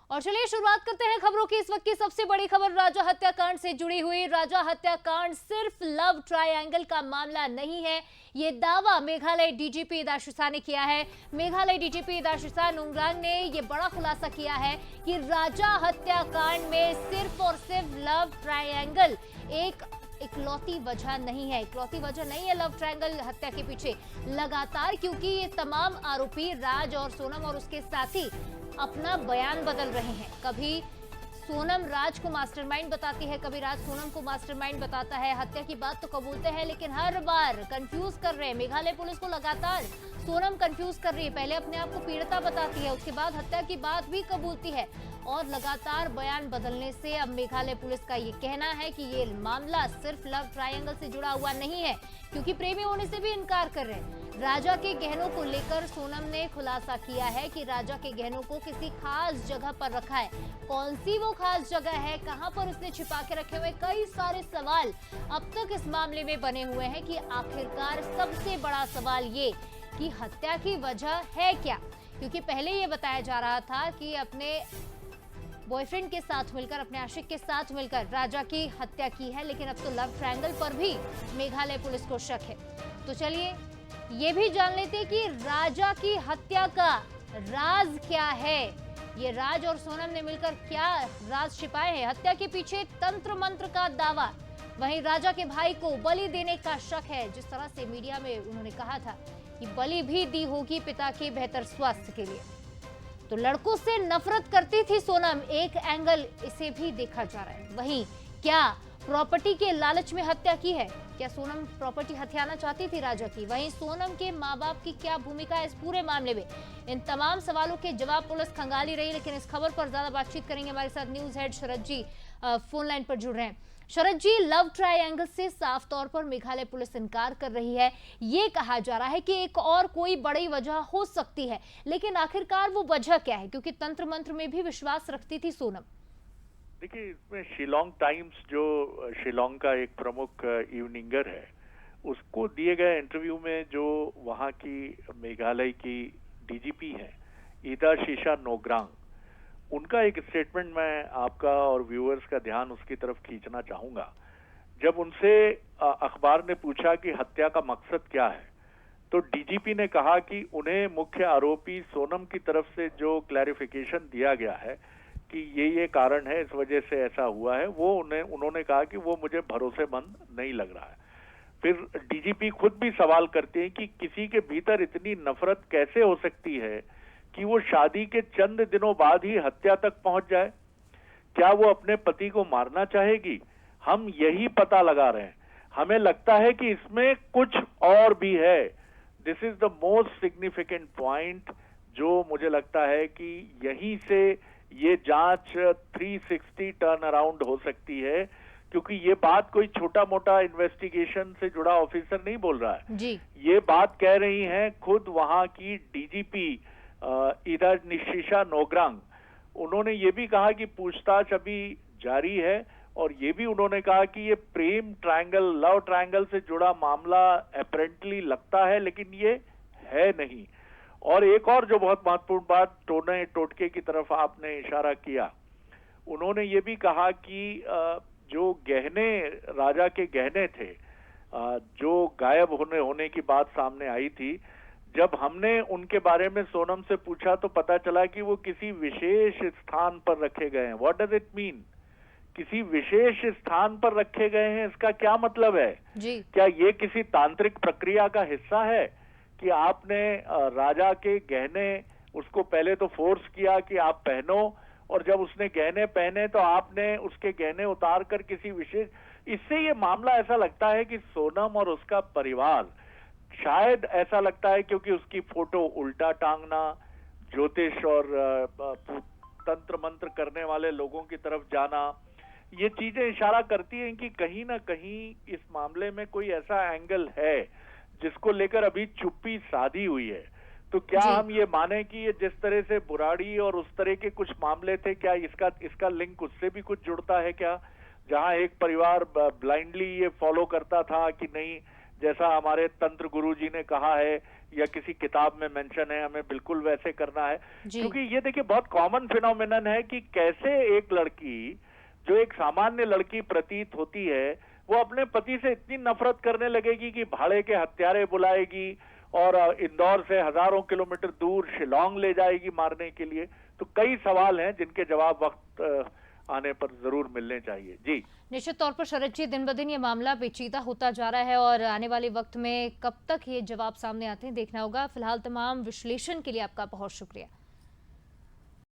और चलिए शुरुआत करते हैं खबरों की। इस वक्त की सबसे बड़ी खबर राजा हत्याकांड से जुड़ी हुई। राजा हत्याकांड सिर्फ लव ट्रायंगल का मामला नहीं है, ये दावा मेघालय डीजीपी दाशुसा ने किया है। मेघालय डीजीपी दाशुसा नुंगरांग ने ये बड़ा खुलासा किया है कि राजा हत्याकांड में सिर्फ और सिर्फ लव ट्रायंगल एक इकलौती वजह नहीं है। इकलौती वजह नहीं है लव ट्रायंगल हत्या के पीछे। लगातार क्योंकि ये तमाम आरोपी राज और सोनम और उसके साथी अपना बयान बदल रहे हैं। कभी सोनम राज को मास्टरमाइंड बताती है, कभी राज सोनम को मास्टरमाइंड बताता है। हत्या की बात तो कबूलते हैं लेकिन हर बार कंफ्यूज कर रहे हैं। मेघालय पुलिस को लगातार सोनम कंफ्यूज कर रही है। पहले अपने आप को पीड़िता बताती है, उसके बाद हत्या की बात भी कबूलती है और लगातार बयान बदलने से अब मेघालय पुलिस का ये कहना है कि ये मामला सिर्फ लव ट्रायंगल से जुड़ा हुआ नहीं है, क्योंकि प्रेमी होने से भी इनकार कर रहे हैं। राजा के गहनों को लेकर सोनम ने खुलासा किया है कि राजा के गहनों को किसी खास जगह पर रखा है। कौन सी वो खास जगह है, कहां पर उसने छिपा के रखे हुए, कई सारे सवाल अब तक इस मामले में बने हुए हैं कि आखिरकार सबसे बड़ा सवाल ये कि हत्या की वजह है क्या। क्योंकि पहले ये बताया जा रहा था कि अपने बॉयफ्रेंड के साथ मिलकर, अपने आशिक के साथ मिलकर राजा की हत्या की है, लेकिन अब तो लव ट्रायंगल पर भी मेघालय पुलिस को शक है। तो चलिए ये भी जान लेते कि राजा की हत्या का राज क्या है। ये राज और सोनम ने मिलकर क्या राज छिपाए हैं। हत्या के पीछे तंत्र मंत्र का दावा, वहीं राजा के भाई को बलि देने का शक है। जिस तरह से मीडिया में उन्होंने कहा था कि बलि भी दी होगी पिता के बेहतर स्वास्थ्य के लिए। तो लड़कों से नफरत करती थी सोनम, एक एंगल इसे भी देखा जा रहा है। वहीं क्या प्रॉपर्टी के लालच में हत्या की है, क्या सोनम प्रॉपर्टी हथियाना चाहती थी राजा की। वहीं सोनम के माँ बाप की क्या भूमिका है इस पूरे मामले में। इन तमाम सवालों के जवाब पुलिस खंगाली रही, लेकिन इस खबर पर ज्यादा बातचीत करेंगे। हमारे साथ न्यूज हेड शरद जी फोन लाइन पर जुड़ रहे हैं। शरद जी, लव ट्रायंगल से साफ तौर पर मेघालय पुलिस इनकार कर रही है। ये कहा जा रहा है कि एक और कोई बड़ी वजह हो सकती है, लेकिन आखिरकार वो वजह क्या है, क्योंकि तंत्र मंत्र में भी विश्वास रखती थी सोनम। देखिए, इसमें शिलोंग टाइम्स जो शिलोंग का एक प्रमुख इवनिंगर है, उसको दिए गए इंटरव्यू में जो वहाँ की मेघालय की डीजीपी हैं ईदा शीशा नोग्रांग, उनका एक स्टेटमेंट मैं आपका और व्यूअर्स का ध्यान उसकी तरफ खींचना चाहूंगा। जब उनसे अखबार ने पूछा कि हत्या का मकसद क्या है, तो डीजीपी ने कहा कि उन्हें मुख्य आरोपी सोनम की तरफ से जो क्लैरिफिकेशन दिया गया है कि ये कारण है, इस वजह से ऐसा हुआ है, वो उन्होंने कहा कि वो मुझे भरोसेमंद नहीं लग रहा है। फिर डीजीपी खुद भी सवाल करते हैं कि किसी के भीतर इतनी नफरत कैसे हो सकती है कि वो शादी के चंद दिनों बाद ही हत्या तक पहुंच जाए। क्या वो अपने पति को मारना चाहेगी? हम यही पता लगा रहे हैं। हमें लगता है कि इसमें कुछ और भी है। This is the most significant point, जो मुझे लगता है कि यहीं से ये जांच 360 टर्न अराउंड हो सकती है, क्योंकि ये बात कोई छोटा मोटा इन्वेस्टिगेशन से जुड़ा ऑफिसर नहीं बोल रहा है जी। ये बात कह रही हैं खुद वहां की डीजीपी ईदा शीशा नोग्रांग। उन्होंने ये भी कहा कि पूछताछ अभी जारी है, और ये भी उन्होंने कहा कि ये प्रेम ट्रायंगल, लव ट्रायंगल से जुड़ा मामला अपेरेंटली लगता है, लेकिन ये है नहीं। और एक और जो बहुत महत्वपूर्ण बात, टोने टोटके की तरफ आपने इशारा किया, उन्होंने ये भी कहा कि जो गहने, राजा के गहने थे, जो गायब होने की बात सामने आई थी, जब हमने उनके बारे में सोनम से पूछा तो पता चला कि वो किसी विशेष स्थान पर रखे गए हैं। What does it mean? किसी विशेष स्थान पर रखे गए हैं, इसका क्या मतलब है जी। क्या ये किसी तांत्रिक प्रक्रिया का हिस्सा है कि आपने राजा के गहने, उसको पहले तो फोर्स किया कि आप पहनो, और जब उसने गहने पहने तो आपने उसके गहने उतार कर किसी विशेष, इससे ये मामला ऐसा लगता है कि सोनम और उसका परिवार, शायद ऐसा लगता है क्योंकि उसकी फोटो उल्टा टांगना, ज्योतिष और तंत्र मंत्र करने वाले लोगों की तरफ जाना, ये चीजें इशारा करती हैं कि कहीं ना कहीं इस मामले में कोई ऐसा एंगल है जिसको लेकर अभी चुप्पी साधी हुई है। तो क्या हम ये माने कि ये जिस तरह से बुराड़ी और उस तरह के कुछ मामले थे, क्या इसका लिंक उससे भी कुछ जुड़ता है क्या, जहां एक परिवार ब्लाइंडली ये फॉलो करता था कि नहीं, जैसा हमारे तंत्र गुरुजी ने कहा है या किसी किताब में मेंशन है, हमें बिल्कुल वैसे करना है। क्योंकि ये देखिए बहुत कॉमन फिनोमिनन है कि कैसे एक लड़की जो एक सामान्य लड़की प्रतीत होती है वो अपने पति से इतनी नफरत करने लगेगी कि भाड़े के हत्यारे बुलाएगी और इंदौर से हजारों किलोमीटर दूर शिलोंग ले जाएगी मारने के लिए। तो कई सवाल हैं जिनके जवाब वक्त आने पर जरूर मिलने चाहिए। जी निश्चित तौर पर शरद जी, दिन ब दिन ये मामला पेचीदा होता जा रहा है और आने वाले वक्त में कब तक ये जवाब सामने आते हैं देखना होगा। फिलहाल तमाम विश्लेषण के लिए आपका बहुत शुक्रिया।